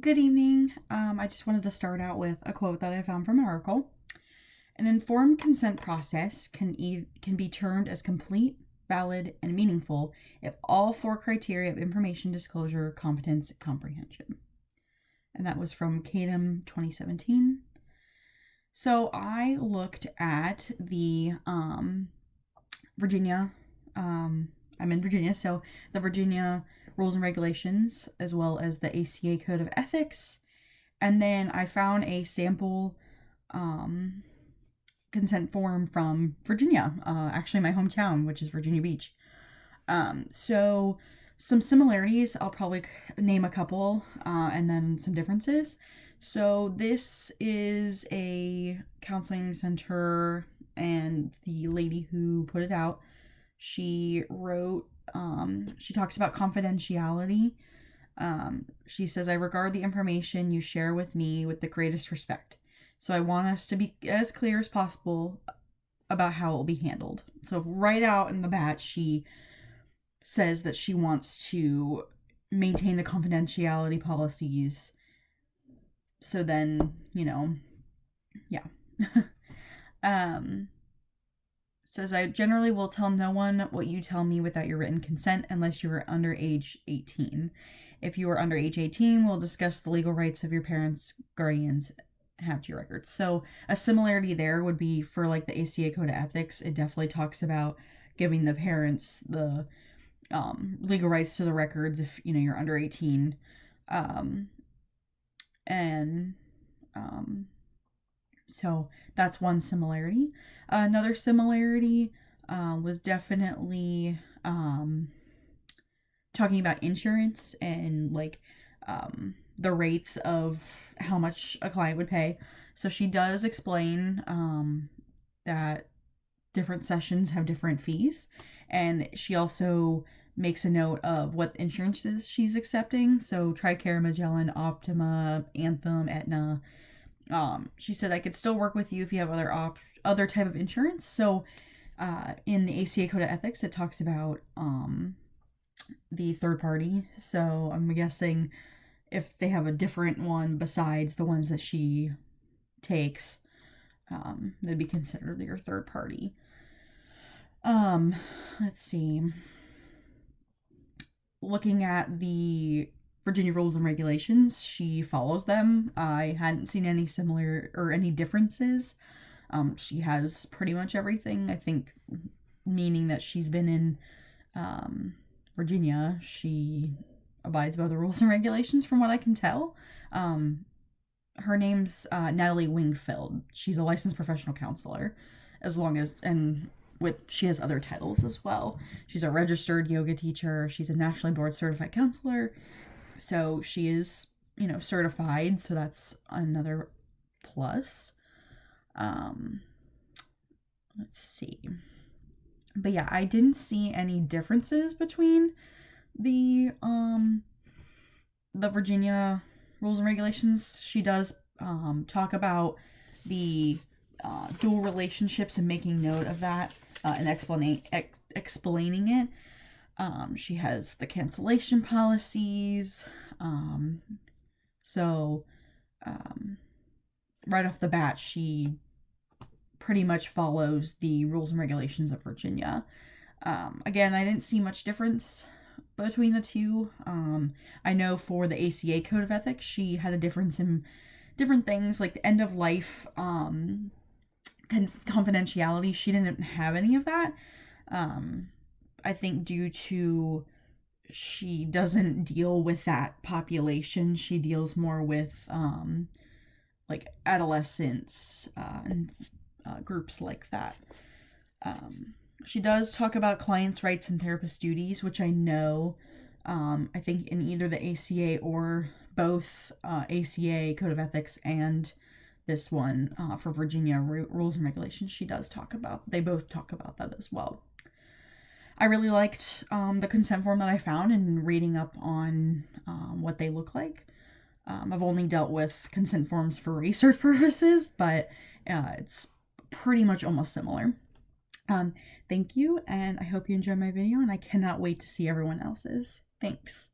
Good evening. I just wanted to start out with a quote that I found from an article. An informed consent process can be termed as complete, valid, and meaningful if all four criteria of information disclosure, competence, and comprehension. And that was from Katelyn 2017. So I looked at the Virginia, I'm in Virginia, so the Virginia rules and regulations, as well as the ACA Code of Ethics. And then I found a sample consent form from Virginia, actually my hometown, which is Virginia Beach. So some similarities, I'll probably name a couple, and then some differences. So this is a counseling center, and the lady who put it out, she wrote, she talks about confidentiality. She says, I regard the information you share with me with the greatest respect. So I want us to be as clear as possible about how it will be handled. So right out in the bat, she says that she wants to maintain the confidentiality policies. So then, yeah. Says, I generally will tell no one what you tell me without your written consent unless you are under age 18. If you are under age 18, we'll discuss the legal rights of your parents, guardians, have to your records. So a similarity there would be for like the ACA Code of Ethics. It definitely talks about giving the parents the legal rights to the records if, you're under 18. So that's one similarity. Another similarity was definitely talking about insurance and like the rates of how much a client would pay. So she does explain that different sessions have different fees, and she also makes a note of what insurances she's accepting. So TRICARE, Magellan, Optima, Anthem, Aetna. She said, I could still work with you if you have other type of insurance. So in the ACA Code of Ethics, it talks about the third party. So I'm guessing if they have a different one besides the ones that she takes, they'd be considered your third party. Let's see. Looking at the Virginia rules and regulations, she follows them. I hadn't seen any similar or any differences. She has pretty much everything, I think, meaning that she's been in Virginia. She abides by the rules and regulations from what I can tell. Her name's Natalie Wingfield. She's a licensed professional counselor, she has other titles as well. She's a registered yoga teacher. She's a nationally board certified counselor. So she is, certified. So that's another plus. Let's see. But yeah, I didn't see any differences between the Virginia rules and regulations. She does talk about the dual relationships and making note of that and explaining it. She has the cancellation policies. Right off the bat, she pretty much follows the rules and regulations of Virginia. Again, I didn't see much difference between the two. I know for the ACA Code of Ethics, she had a difference in different things, like the end of life confidentiality. She didn't have any of that. I think due to she doesn't deal with that population. She deals more with like adolescents and groups like that. She does talk about clients' rights and therapist duties, which I know, I think in either the ACA or both ACA Code of Ethics and this one for Virginia rules and regulations, they both talk about that as well. I really liked the consent form that I found and reading up on what they look like. I've only dealt with consent forms for research purposes, but it's pretty much almost similar. Thank you, and I hope you enjoyed my video, and I cannot wait to see everyone else's. Thanks.